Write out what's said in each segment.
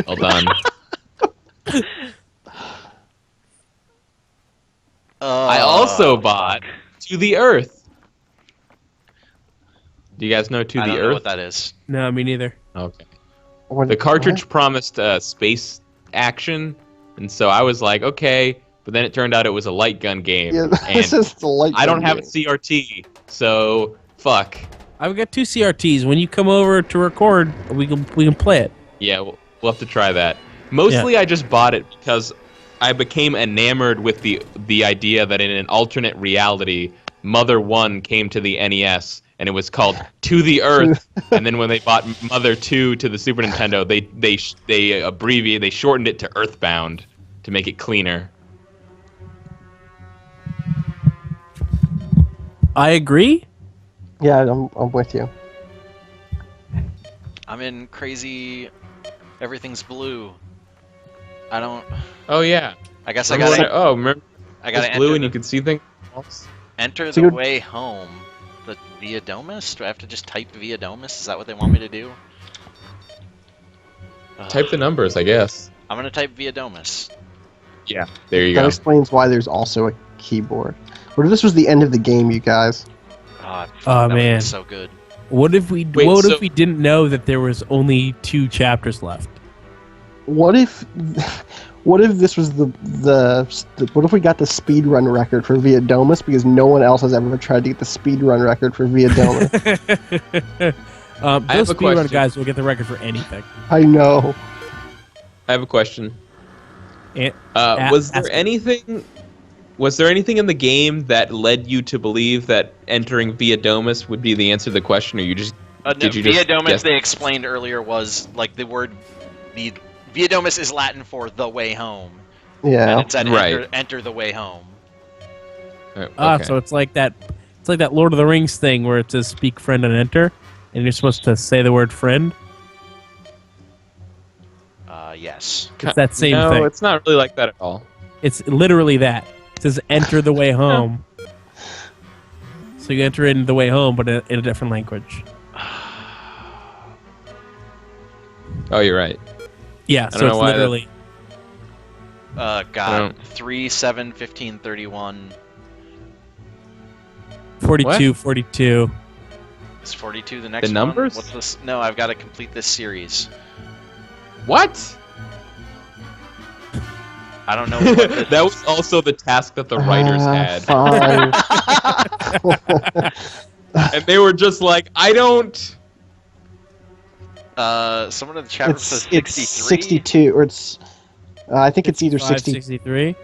Well done. I also bought To the Earth. Do you guys know To I the don't Earth? know what that is. No, me neither. Okay. The cartridge promised space action, and so I was like, okay, but then it turned out it was a light gun game. Yeah, and this is the light I don't gun have a game. CRT, so fuck. I've got 2 CRTs. When you come over to record, we can play it. Yeah, we'll have to try that. Mostly I just bought it because I became enamored with the idea that in an alternate reality, Mother 1 came to the NES, and it was called To the Earth. And then when they bought Mother 2 to the Super Nintendo, they shortened it to Earthbound to make it cleaner. I agree. Yeah, I'm with you. I'm in crazy. Everything's blue. I don't. Oh yeah. I guess I gotta. Remember? I gotta It's blue enter and you can see things. enter So the you're- way home. The via Domus? Do I have to just type via Domus? Is that what they want me to do? Type the numbers, I guess. I'm gonna type via Domus. Yeah. There you That go. explains why there's also a keyboard. What if this was the end of the game, you guys? Oh, Oh, that man. was so good. What if we? Wait, what so- if we didn't know that there was only 2 chapters left? What if, what if this was the what if we got the speedrun record for Via Domus because no one else has ever tried to get the speedrun record for Via Domus? have Those a speedrun question. guys will get the record for anything. I know. I have a question. And, Was there ask me. anything? Was there anything in the game that led you to believe that entering Via Domus would be the answer to the question, or you just No, did you via just Domus, guess? they explained earlier, was like the word. The Via Domus is Latin for the way home, Yeah. and it said Right. enter the way home. Okay. So it's like that. It's like that Lord of the Rings thing where it says "speak friend" and enter, and you're supposed to say the word "friend." Yes. It's that same no, thing. it's not really like that at all. It's literally that. It says "enter the way home." So you enter in the way home, but in a different language. Oh, you're right. Yeah, don't so know it's why that- literally. God. 3, 7, 15, 31. 42, 42. Is 42 the next The numbers? one? What's this? No, I've got to complete this series. What? I don't know what this That was also the task that the writers had, Fine. and they were just like, "I don't." Someone in the chat room says it's 63. 62, or it's. I think it's either 65, 60. 63.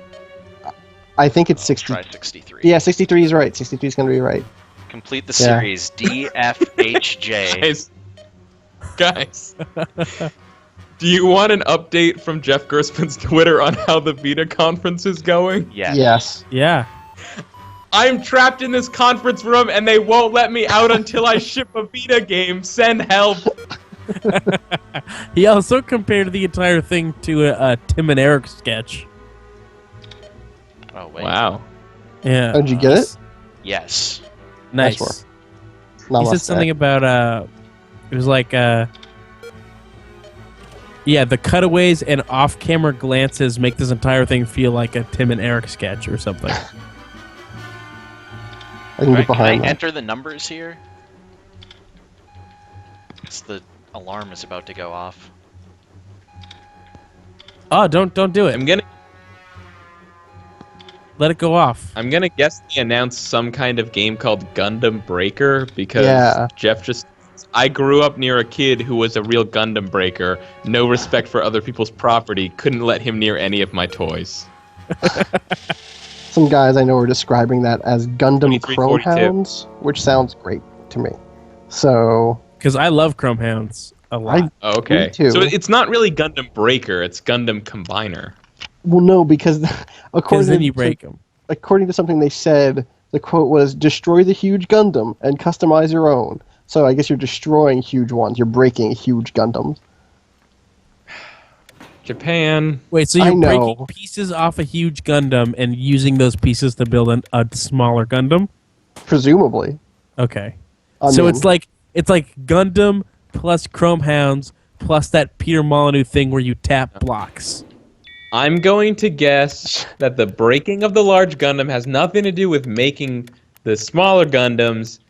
I think it's I'll 60. Try 63. Yeah, 63 is right. 63 is gonna be right. Complete the Yeah. series D, F, H, J. Guys, do you want an update from Jeff Gerstmann's Twitter on how the Vita conference is going? Yes. Yes. Yeah. I'm trapped in this conference room and they won't let me out until I ship a Vita game. Send help. He also compared the entire thing to a Tim and Eric sketch. Oh wait. Wow. Yeah. Oh, did you get it? Yes. Nice. Nice He Not said lost something about it was like yeah, the cutaways and off-camera glances make this entire thing feel like a Tim and Eric sketch or something. I can Right, get behind can I that. enter the numbers here? Because the alarm is about to go off. Oh, don't do it. Let it go off. I'm gonna guess they announced some kind of game called Gundam Breaker because Yeah. Jeff just. I grew up near a kid who was a real Gundam breaker. No respect for other people's property. Couldn't let him near any of my toys. Some guys I know are describing that as Gundam 2342. Crowhounds, which sounds great to me. So Because I love Chrome Hounds a lot. Oh, okay. Me too. So it's not really Gundam Breaker. It's Gundam Combiner. well, no, because Because according then to, you break them. according to something they said, the quote was "destroy the huge Gundam and customize your own." So I guess you're destroying huge ones. You're breaking huge Gundams. Japan. Wait, so I you're know. breaking pieces off a huge Gundam and using those pieces to build a smaller Gundam? Presumably. Okay. I So mean, it's like Gundam plus Chrome Hounds plus that Peter Molyneux thing where you tap blocks. I'm going to guess that the breaking of the large Gundam has nothing to do with making the smaller Gundams,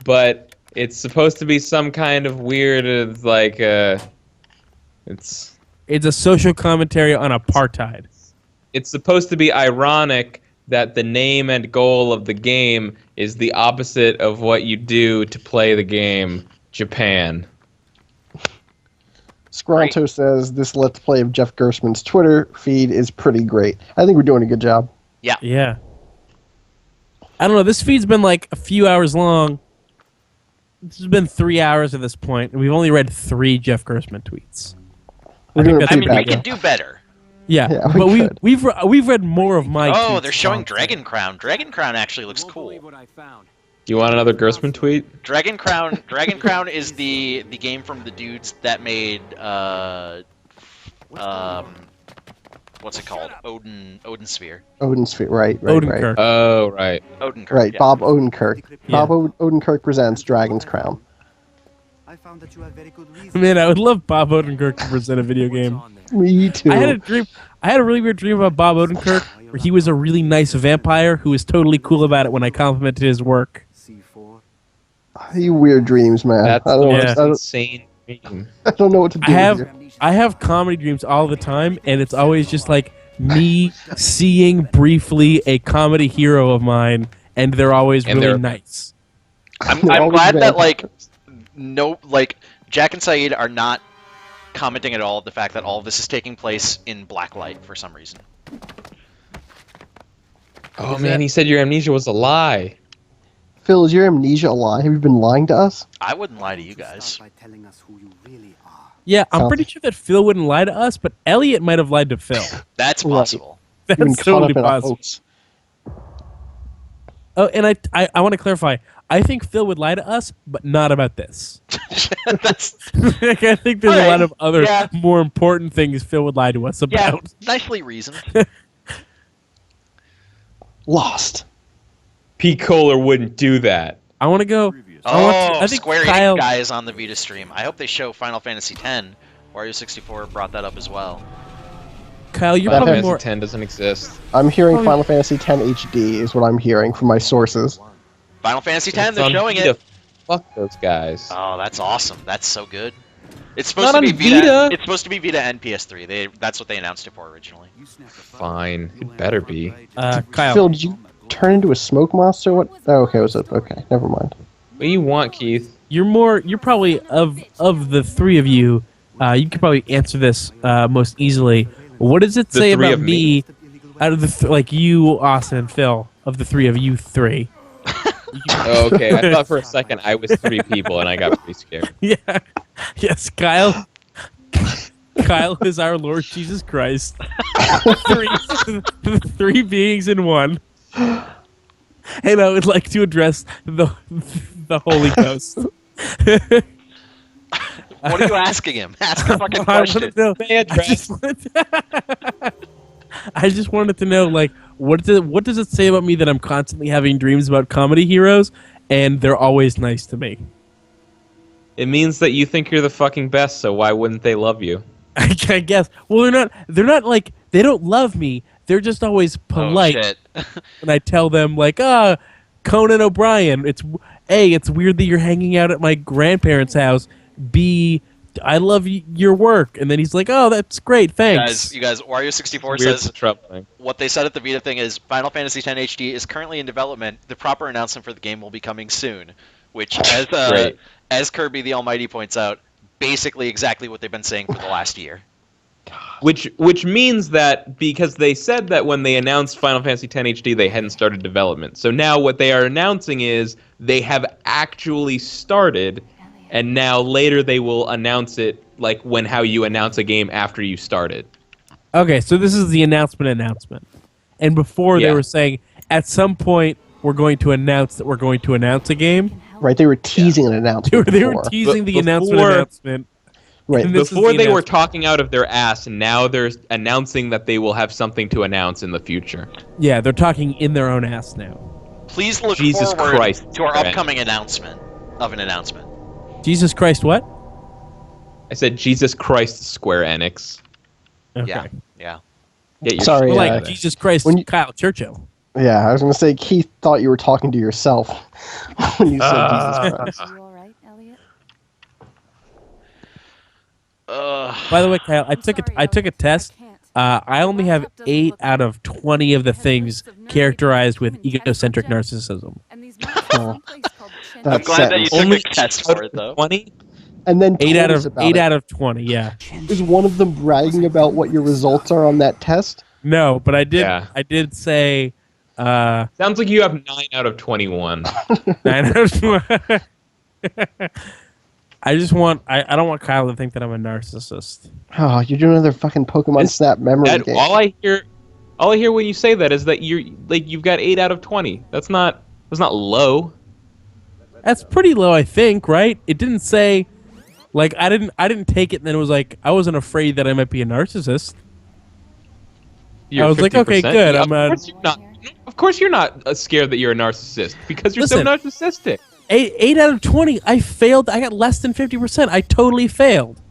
but it's supposed to be some kind of weird, it's a social commentary on apartheid. It's supposed to be ironic that the name and goal of the game is the opposite of what you do to play the game, Japan. Scranto says this Let's Play of Jeff Gerstmann's Twitter feed is pretty great. I think we're doing a good job. Yeah. I don't know. This feed's been like a few hours long. This has been 3 hours at this point, and we've only read 3 Jeff Gerstmann tweets. We're doing I mean, we bad, could do better. Yeah, we but could. we've read more of my. Oh, they're tweets showing long. Dragon Crown. Dragon Crown actually looks cool. You want another Gerstmann tweet? Dragon Crown is the game from the dudes that made what's it called? Odin Sphere. Odin Sphere, right. Odenkirk. Oh, right. Odenkirk. Right, yeah. Bob Odenkirk. Yeah. Bob Odenkirk presents Dragon's Crown. I found that you have very good reason. Man, I would love Bob Odenkirk to present a video game. Me too. I had a really weird dream about Bob Odenkirk, where he was a really nice vampire who was totally cool about it when I complimented his work. C4. You weird dreams, man. That's I the don't, most Yeah. I don't, insane dream. I don't know what to do. I have comedy dreams all the time, and it's always just like me seeing briefly a comedy hero of mine, and they're always And really they're- nice. I'm Always glad that vampires. Jack and Saeed are not commenting at all the fact that all of this is taking place in black light for some reason. Oh, man, he said your amnesia was a lie. Phil, is your amnesia a lie? Have you been lying to us? I wouldn't lie to you guys. Start by telling us who you really are. Yeah, I'm Sounds- pretty sure that Phil wouldn't lie to us, but Elliot might have lied to Phil. That's Right. possible. You've been That's caught up totally in a possible. hoax. Oh, and I want to clarify. I think Phil would lie to us, but not about this. That's Like, I think there's a Alright, lot of other yeah. more important things Phil would lie to us yeah, about. nicely reasoned. Lost. P. Kohler wouldn't do that. I want to go. Oh, I think Square Kyle- Enix guy is on the Vita stream. I hope they show Final Fantasy X. Wario 64 brought that up as well. Kyle, you're Final probably Fantasy more. X doesn't exist. I'm hearing Oh, Final Fantasy X HD is what I'm hearing from my sources. Final Fantasy X, It's they're on showing Vita. it. Fuck those guys. Oh, that's awesome. That's so good. It's supposed Not to be on Vita. Vita. It's supposed to be Vita and PS3. That's what they announced it for originally. Fine. It better be. Kyle, Phil, did you turn into a smoke monster? What? Oh, okay, was it? Okay, never mind. What do you want, Keith? you're probably of the three of you. You could probably answer this most easily. What does it The say three about of me? out of the like you, Austin, and Phil, of the three of you three? Oh, okay. I thought for a second I was 3 people and I got pretty scared. Yeah. Yes, Kyle. Kyle is our Lord Jesus Christ. three beings in one. And I would like to address the Holy Ghost. What are you asking him? Ask a fucking I wanted question. to know- May I address- I just wanted to know, like, what does it say about me that I'm constantly having dreams about comedy heroes, and they're always nice to me? It means that you think you're the fucking best, so why wouldn't they love you? I guess. Well, they're not like, they don't love me. They're just always polite. Oh, shit. And I tell them, like, Conan O'Brien, A, it's weird that you're hanging out at my grandparents' house. B, I love your work. And then he's like, oh, that's great, thanks. You guys, Wario 64 Weird says troubling. what they said at the Vita thing is Final Fantasy X HD is currently in development. The proper announcement for the game will be coming soon, which, Great. as Kirby the Almighty points out, basically exactly what they've been saying for the last year. Which means that because they said that when they announced Final Fantasy X HD they hadn't started development. So now what they are announcing is they have actually started, and now later they will announce it like how you announce a game after you started. Okay, so this is the announcement. And before they Yeah. were saying, at some point, we're going to announce that we're going to announce a game. Right, they were teasing an announcement. They were before. teasing the Before- announcement. Right. And this is Before the they were announcement. talking out of their ass, and now they're announcing that they will have something to announce in the future. Yeah, they're talking in their own ass now. Please look Jesus forward Christ. to our Right. upcoming announcement of an announcement. Jesus Christ, what? I said Jesus Christ, Square Enix. Okay. Yeah. Yeah. Get your Sorry, shit Well, yeah. like Jesus Christ, When you- Kyle Churchill. Yeah, I was gonna say Keith thought you were talking to yourself when you said Jesus Christ. Are you all right, Elliot? By the way, Kyle, I I'm took sorry, I took a Elliot. test. I can't. I only have laptop doesn't 8 look out right. of 20 of the I have things lists of nerdy characterized with human test egocentric subjects. narcissism. And these maps are someplace called Chen. That I'm glad that you sentence. took a test for it, though. 20? And then 8 told out us of about 8 it. out of 20. Yeah. Is one of them bragging about what your results are on that test? No, but I did. Yeah. I did say. Sounds like you have 9 out of 21. 9 out of 20. I just want. I don't want Kyle to think that I'm a narcissist. Oh, you're doing another fucking Pokemon It's- Snap memory That, game. all I hear when you say that is that you've got 8 out of 20. That's not low. That's pretty low, I think. Right? It didn't say. Like I didn't take it, and then it was like I wasn't afraid that I might be a narcissist. You're I was like, okay, 50%. good, Yeah, I'm a- Of course you're not scared that you're a narcissist because you're so Listen. narcissistic. 8 out of 20. I failed. I got less than 50%. I totally failed.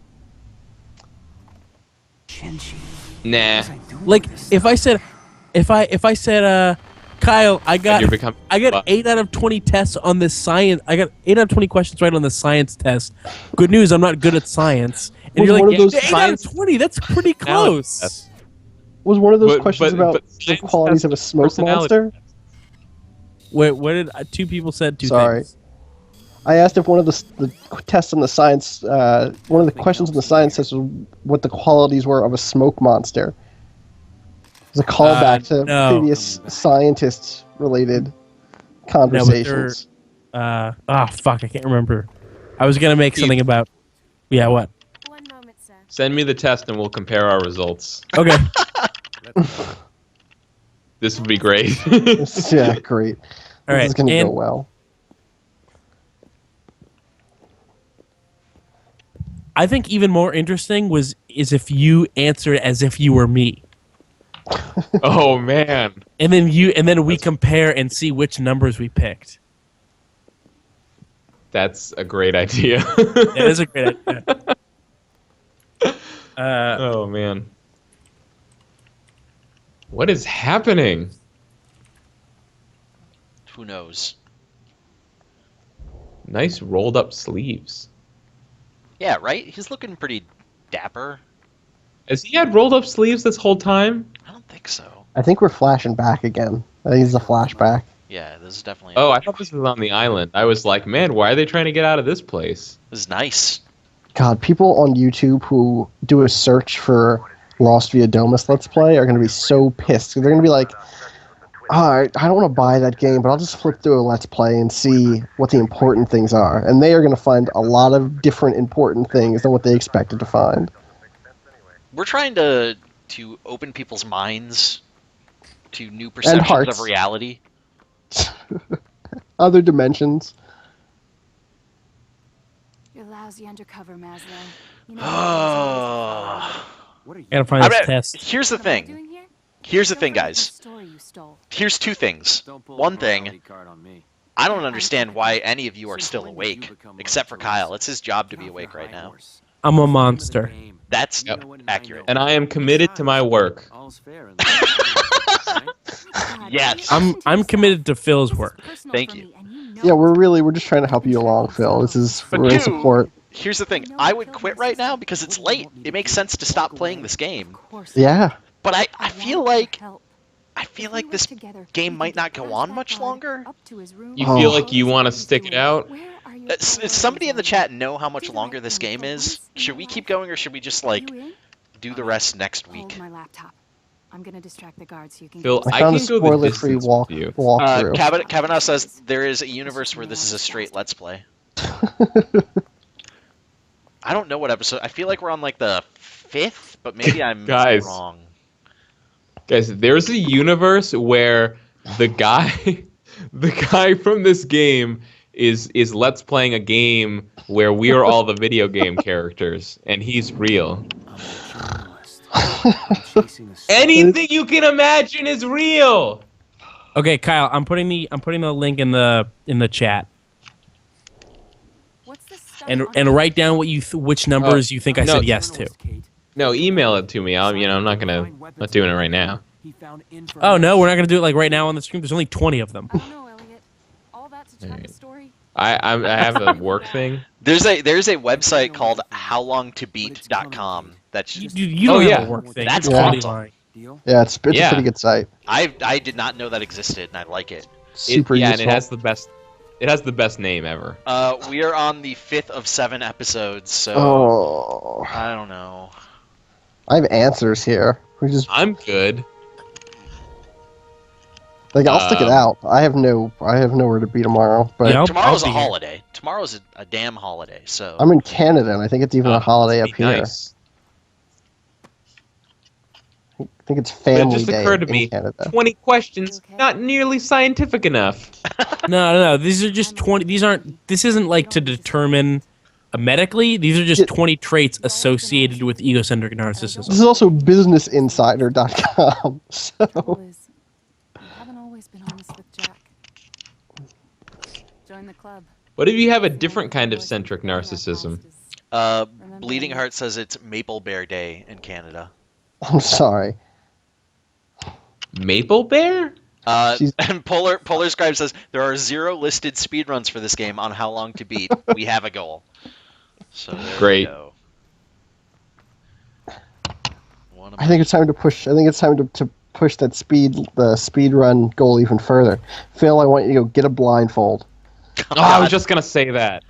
Nah. Like if I said, Kyle, I got You're becoming- 8 out of 20 tests on this science. I got 8 out of 20 questions right on the science test. Good news, I'm not good at science. And Was you're one like, of those 8 out of science- 20. That's pretty close. Was one of those But- questions but- about but the science qualities of a has smoke personality. monster? Wait, what did two people said? Two Sorry. things. I asked if one of the tests on the science, one of the questions on the science test was what the qualities were of a smoke monster. It was a callback to no. previous scientist-related No, conversations. fuck, I can't remember. I was gonna make something about. Yeah, what? One moment, sir. Send me the test and we'll compare our results. Okay. This would be great. Yeah, great. All right, This is going to and- go well. I think even more interesting is if you answered as if you were me. Oh man. And then we compare and see which numbers we picked. That's a great idea. That is a great idea. Oh man. What is happening? Who knows? Nice rolled up sleeves. Yeah, right? He's looking pretty dapper. Has he had rolled up sleeves this whole time? I don't think so. I think we're flashing back again. I think it's a flashback. Yeah, this is definitely. Oh, I thought this was on the island. I was like, man, why are they trying to get out of this place? This is nice. God, people on YouTube who do a search for Lost via Domus Let's Play are going to be so pissed. They're going to be like, I don't want to buy that game, but I'll just flip through a Let's Play and see what the important things are. And they are going to find a lot of different important things than what they expected to find. We're trying to open people's minds to new perceptions hearts. of reality. Other dimensions. You're lousy undercover, Maslow. You know Oh. What are you? Gotta find I this bet- test. Here's the what am I thing. doing here? Here's the Don't thing, forget guys. the story you stole. Here's two things. Don't pull One a thing, morality card on me. I don't understand why any of you are still Since when did you awake, become except for monstrous? Kyle. It's his job to be Not awake the right high now. horse. I'm a Name of the monster. game. That's Yep. You know what accurate. And I am committed to my work. All's fair in life, right? God, Yes. I'm committed to Phil's this is work. personal Thank for you. me, and you know Yeah, it. we're just trying to help you along, Phil. This is But we're in dude- support. Here's the thing. I would quit right now because it's late. It makes sense to stop playing this game. Of course. Yeah. But I I feel want our like help. I If feel we like work this together, game we might can not get go past on that much guard, longer. up to his room, You Oh. feel like you want to stick it out? Where are your Does priorities, somebody in the Elliot? chat know how much Do the longer right this thing game for is? once in Should your we keep life. going or should we just You like in? do the rest next Hold week? my laptop. I'm gonna distract the guards so you can. Phil, get I I found a can go the spoiler-free distance walk with you. walkthrough. Kavanaugh says there is a universe where this is a straight Let's Play. I don't know what episode. I feel like we're on like the 5th, but maybe I'm Guys. wrong. Guys, there's a universe where the guy the guy from this game is let's playing a game where we are all the video game characters and he's real. Anything you can imagine is real. Okay, Kyle, I'm putting the link in the chat. What's this and write down what which numbers you think I no. said yes to. No, email it to me. I'm not doing it right now. Oh no, we're not gonna do it like right now on the stream. There's only 20 of them. I don't know, Elliot. All that to tell the story. I have a work thing. There's a website called howlongtobeat.com that's You don't have a work thing. That's You're totally awesome. lying. Yeah, it's a Yeah. pretty good site. I did not know that existed, and I like it. Super and useful. it has the best. It has the best name ever. We are on the 5th of 7 episodes, so Oh, I don't know. I have answers here. We just I'm good. like I'll stick it out. I have nowhere to be tomorrow, but Yeah, Tomorrow's I'll a be here. holiday. Tomorrow's a damn holiday, so I'm in Canada, and I think it's even a holiday up Must be here. nice. I think it's But Family it just Day occurred to in me: Canada. 20 questions, Okay. not nearly scientific enough. No. These are just 20. These aren't. This isn't like to determine medically. These are just 20 traits associated with egocentric This narcissism. is also BusinessInsider.com. So Trouble is, you haven't always been honest with Jack. Join the club. What if you have a different kind of centric narcissism? Bleeding Heart says it's Maple Bear Day in Canada. I'm sorry. Maple Bear? She's- And Polar Scribe says there are 0 listed speedruns for this game on How Long to Beat. We have a goal. So there Great. we go. I think it's time to push. I think it's time to push the speed run goal even further. Phil, I want you to go get a blindfold. Oh, I was just gonna say that.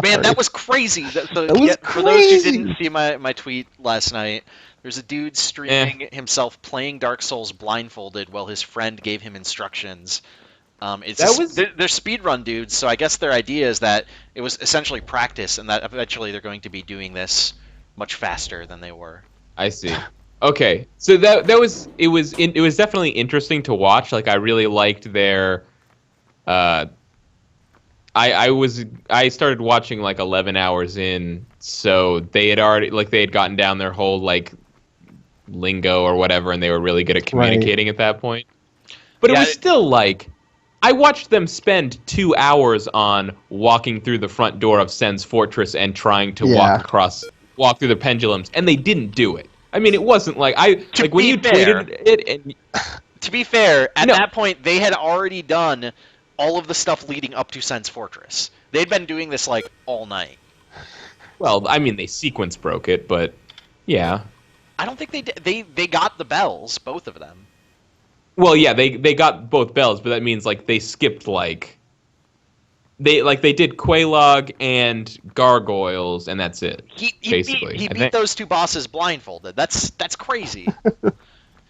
Man, that was crazy. For those who crazy. didn't see my tweet last night, there's a dude streaming himself playing Dark Souls blindfolded while his friend gave him instructions. They're speedrun dudes, so I guess their idea is that it was essentially practice, and that eventually they're going to be doing this much faster than they were. I see. Okay, so that was definitely interesting to watch. Like I really liked their. I started watching like 11 hours in, so they had gotten down their whole like lingo or whatever, and they were really good at communicating at that point. But it was still like, I watched them spend 2 hours on walking through the front door of Sen's fortress and trying to walk through the pendulums, and they didn't do it. I mean, it wasn't like when you tweeted it. And, to be fair, at that point they had already done all of the stuff leading up to Sen's fortress. They'd been doing this like all night. Well, I mean, they sequence broke it, but yeah. I don't think they did. They got the bells, both of them. Well, yeah, they got both bells, but that means like they skipped they did Quelaag and Gargoyles, and that's it. He basically, beat those 2 bosses blindfolded. That's crazy.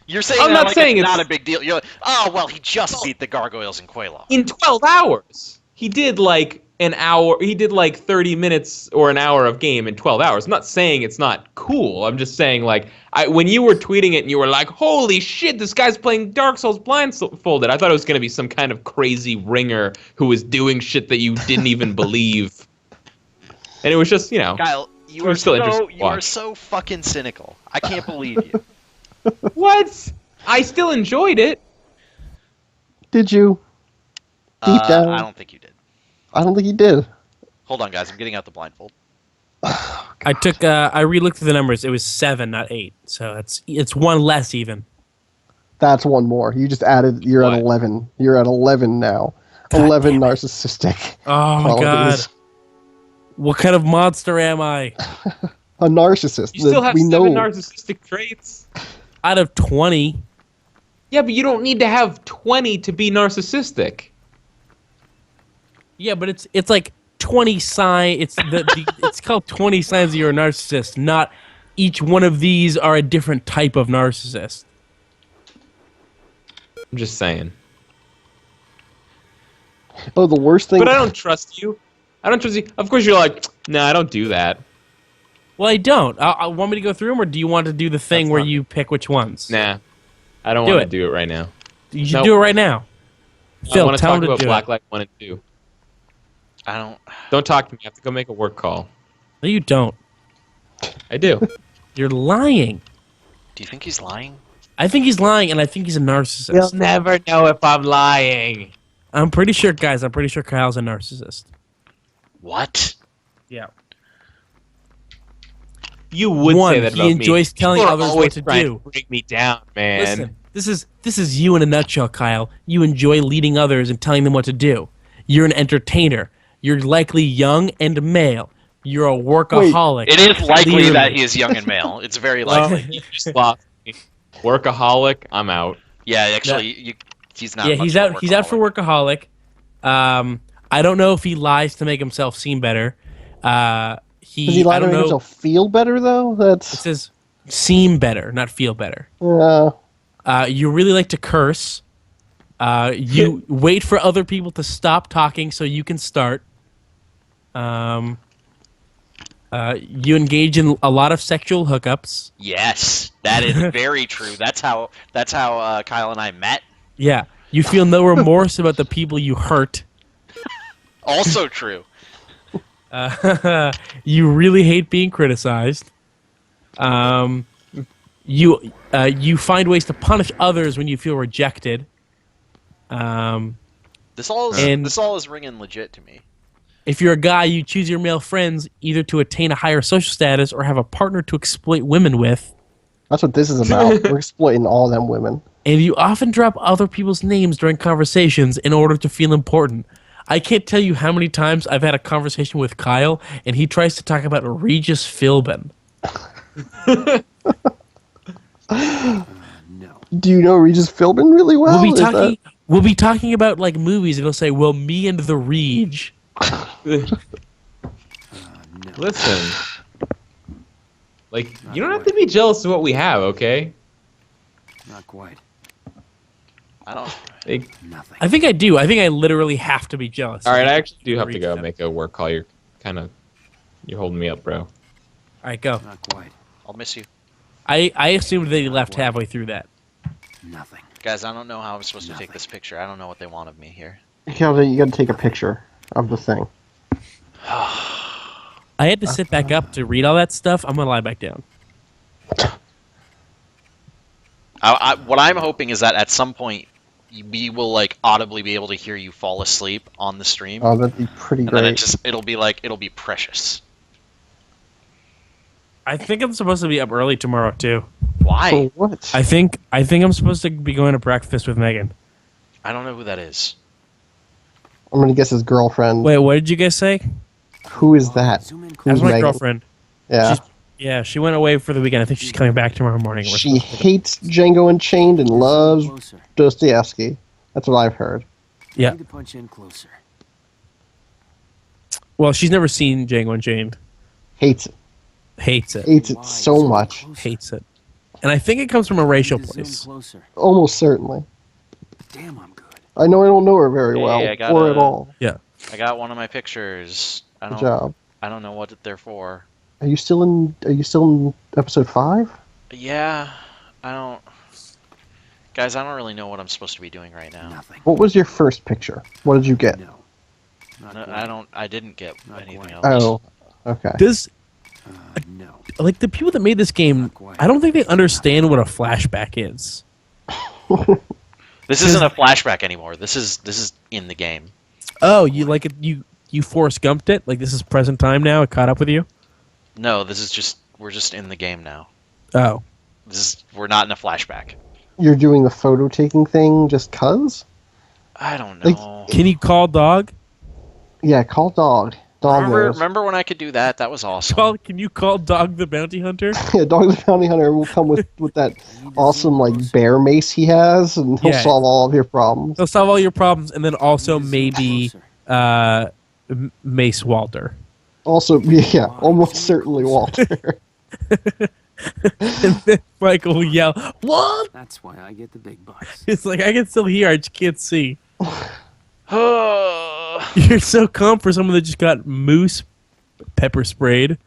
You're saying I'm that not like saying it's it's not a big deal. You're like, oh well, he just beat the Gargoyles and Quelaag. In 12 hours. He did like an hour. He did like 30 minutes or an hour of game in 12 hours. I'm not saying it's not cool. I'm just saying like when you were tweeting it and you were like, "Holy shit, this guy's playing Dark Souls blindfolded." I thought it was gonna be some kind of crazy ringer who was doing shit that you didn't even believe. And it was just, Kyle, you are so fucking cynical. I can't believe you. What? I still enjoyed it. Did you? Deep down. I don't think you did. I don't think he did. Hold on, guys. I'm getting out the blindfold. I re-looked through the numbers. It was 7, not 8. So it's 1 less even. That's one more. You just added. You're at 11. You're at 11 now. God 11 damn it. narcissistic. Oh my god. qualities. What kind of monster am I? A narcissist. You still have we 7 know. narcissistic traits. Out of 20. Yeah, but you don't need to have 20 to be narcissistic. Yeah, but it's like 20 sign. It's it's called 20 signs that you're a narcissist. Not each one of these are a different type of narcissist. I'm just saying. Oh, the worst thing. But I don't trust you. I don't trust you. Of course, you're like, nah, I don't do that. Well, I don't. I want me to go through them, or do you want to do the thing where you pick which ones? Nah, I don't Do want it. to do it right now. You should do it right now. I Phil, want to tell talk him to about do Black it. Light 1 and 2. I don't. Don't talk to me. I have to go make a work call. No, you don't. I do. You're lying. Do you think he's lying? I think he's lying, and I think he's a narcissist. You'll never know if I'm lying. I'm pretty sure, guys. I'm pretty sure Kyle's a narcissist. What? Yeah. You would One, say that he about enjoys me. telling People are others what always to trying do. to bring me down, man. Listen, this is you in a nutshell, Kyle. You enjoy leading others and telling them what to do. You're an entertainer. You're likely young and male. You're a workaholic. It is likely that Clearly. he is young and male. It's very Well, likely. you just lost me. Workaholic, I'm out. Yeah, actually, he's not. Yeah, much he's of a out. He's out for workaholic. I don't know if he lies to make himself seem better. Does he lie I to don't make know. himself feel better though? It That's says seem better, not feel better. You really like to curse. You wait for other people to stop talking so you can start. You engage in a lot of sexual hookups. Yes, that is very true. That's how Kyle and I met. Yeah, you feel no remorse about the people you hurt. Also true. You really hate being criticized. You find ways to punish others when you feel rejected. This all is ringing legit to me. If you're a guy, you choose your male friends either to attain a higher social status or have a partner to exploit women with. what this is about. We're exploiting all them women. And you often drop other people's names during conversations in order to feel important. I can't tell you how many times I've had a conversation with Kyle, and he tries to talk about Regis Philbin. No. Do you know Regis Philbin really well? We'll be talking about like movies, and he'll say, "Well, me and the Reg." No. Listen. Like, you don't have to be jealous of what we have, okay? Not quite. I don't. Like, Nothing. I think I do. I think I literally have to be jealous. all right, I actually do have to Read go them. make a work call. You're holding me up, bro. All right, go. Not quite. I'll miss you I assumed that he left halfway through that. Nothing. guys. I don't know how I'm supposed to take this picture. I don't know what they want of me here. You got to take a picture of the thing. I had to sit back up to read all that stuff. I'm gonna lie back down. What I'm hoping is that at some point we will like audibly be able to hear you fall asleep on the stream, Oh, that'd be pretty and then great. it'll be precious. I think I'm supposed to be up early tomorrow too. Why? For what? I think I'm supposed to be going to breakfast with Megan. I don't know who that is. I'm gonna guess his girlfriend. Wait, what did you guys say? Who is that? Zoom in That Who's was my Megan? girlfriend. Yeah. Yeah, she went away for the weekend. I think she's coming back tomorrow morning. She hates Django Unchained and loves closer. Dostoevsky. That's what I've heard. Yeah. Need to punch in closer. Well, she's never seen Django Unchained. Hates it. Hates it. Hates it Why? so Zoom much. closer. Hates it. And I think it comes from a racial Need to zoom place. closer. Almost certainly. Damn, I'm good. I know I don't know her very Hey, well, I got or a- at all. Yeah. I got one of my pictures. Good job. I don't know what they're for. Are you still in episode 5? Yeah, I don't. Guys, I don't really know what I'm supposed to be doing right now. Nothing. What was your first picture? What did you get? No. Not No, quite. I didn't get Not anything quite. else. Oh, okay. Does No. like the people that made this game? Not quite. I don't think they understand what a flashback is. This isn't a flashback anymore. This is in the game. Oh, you like it? You Forrest Gumped it? Like this is present time now? It caught up with you? No, we're just in the game now. Oh, We're not in a flashback. You're doing the photo taking thing just cuz? I don't Like- know. can you call dog? Yeah, call dog. Dog knows. Remember when I could do that? That was awesome. Can you call Dog the Bounty Hunter? Yeah, Dog the Bounty Hunter will come with that awesome like bear mace he has, and he'll Yeah. solve all of your problems. He'll solve all your problems, and then also Need to zoom maybe closer. Mace Walter. Also, yeah, almost certainly Walter. And then Michael will yell, "What?" That's why I get the big bucks. It's like I can still hear, I just can't see. You're so calm for someone that just got moose pepper sprayed.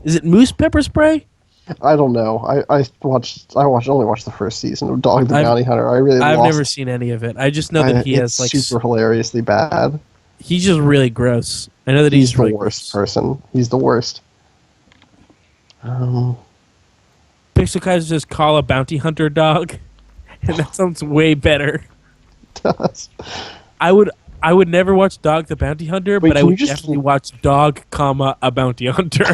Is it moose pepper spray? I don't know. I only watched the first season of Dog the I've- Bounty Hunter. I really I've lost. never seen any of it. I just know that he it's has like super hilariously bad. he's just really gross. I know that He's he's the really worst person. He's the worst. Pixel Kaiser says call a bounty hunter dog, and that sounds way better. Does. I would I would never watch Dog the Bounty Hunter, Wait, but I can would you just- definitely watch Dog, comma, a Bounty Hunter.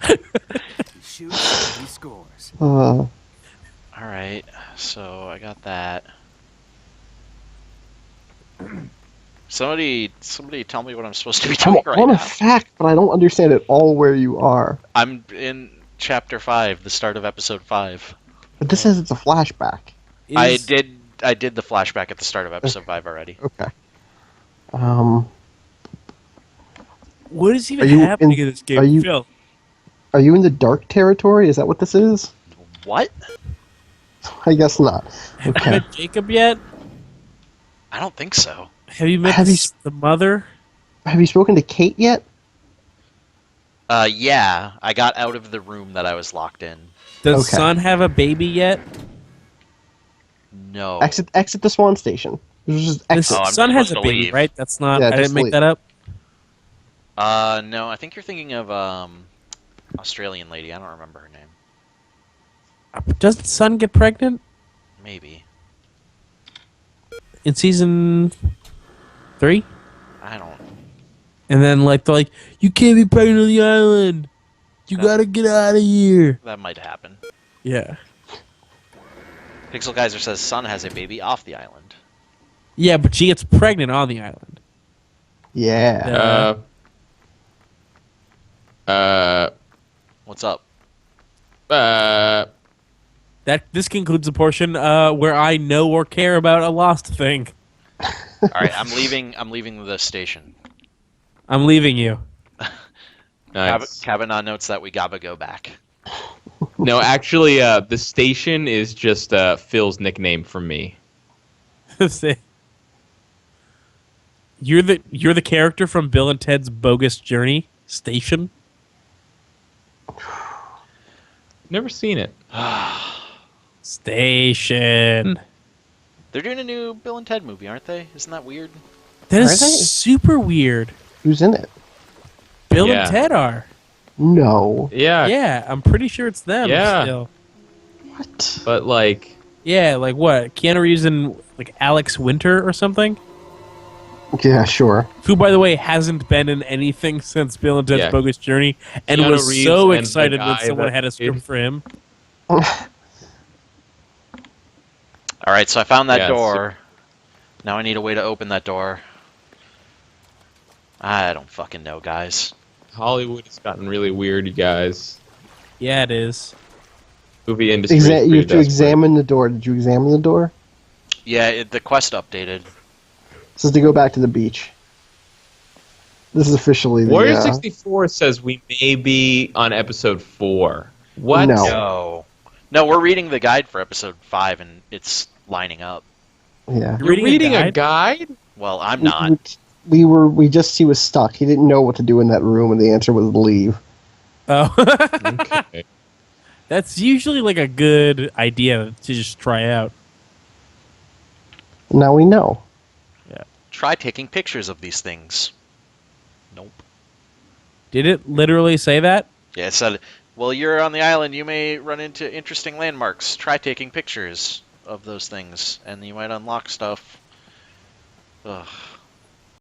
He shoots, he scores. All right, so I got that. Somebody tell me what I'm supposed to be I'm doing right on now. a fact, but I don't understand at all where you are. I'm in chapter 5, the start of episode 5. But this says it's a flashback. I did the flashback at the start of episode 5 already. Okay. What is even Are you happening in- in this game? are you- Phil? Are you in the dark territory? Is that what this is? What? I guess not. Have Okay. you met Jacob yet? I don't think so. Have you met Have you the mother? Have you spoken to Kate yet? Yeah, I got out of the room that I was locked in. Does Okay. Son have a baby yet? No. Exit the Swan Station. Just His exit. Oh, I'm son has a supposed to baby, leave. right? That's not. Yeah, I didn't just make leave. that up. No, I think you're thinking of Australian lady. I don't remember her name. Does the son get pregnant Maybe. in season 3? I don't. And then they're like, you can't be pregnant on the island. You gotta get out of here. That might happen. Yeah. Pixel Kaiser says Son has a baby off the island. Yeah, but she gets pregnant on the island. Yeah. What's up? This concludes the portion where I know or care about a lost thing. All right, I'm leaving the station. I'm leaving you. Nice. Kavanaugh notes that we gotta go back. No, actually, the station is just Phil's nickname for me. Say- You're the character from Bill and Ted's Bogus Journey Station. Never seen it. Station. They're doing a new Bill and Ted movie, aren't they? Isn't that weird? That Are is they? super weird. Who's in it? Bill Yeah. and Ted are. No. Yeah, Yeah, I'm pretty sure it's them. Yeah. Still. What? but like, Yeah, like what? Keanu Reeves and like Alex Winter or something. Yeah, sure. Who, by the way, hasn't been in anything since Bill and Ted's Yeah. Bogus Journey, and Keanu was Reeves so and the excited when guy someone that had a script did- for him. All right, so I found that Yeah, door. Now I need a way to open that door. I don't fucking know, guys. Hollywood has gotten really weird, you guys. Yeah, it is. Movie industry. is You pretty have to desperate. examine the door. Did you examine the door? Yeah, the quest updated. This is to go back to the beach. This is officially the. Warrior 64 says we may be on episode 4. What? No. No, we're reading the guide for episode 5, and it's lining up. Yeah. You're reading a guide? Well, I'm not. We he was stuck. He didn't know what to do in that room, and the answer was leave. Oh, Okay. that's usually like a good idea to just try out. Now we know. Try taking pictures of these things. Nope. Did it literally say that? Yeah, it said, well, you're on the island. You may run into interesting landmarks. Try taking pictures of those things, and you might unlock stuff. Ugh.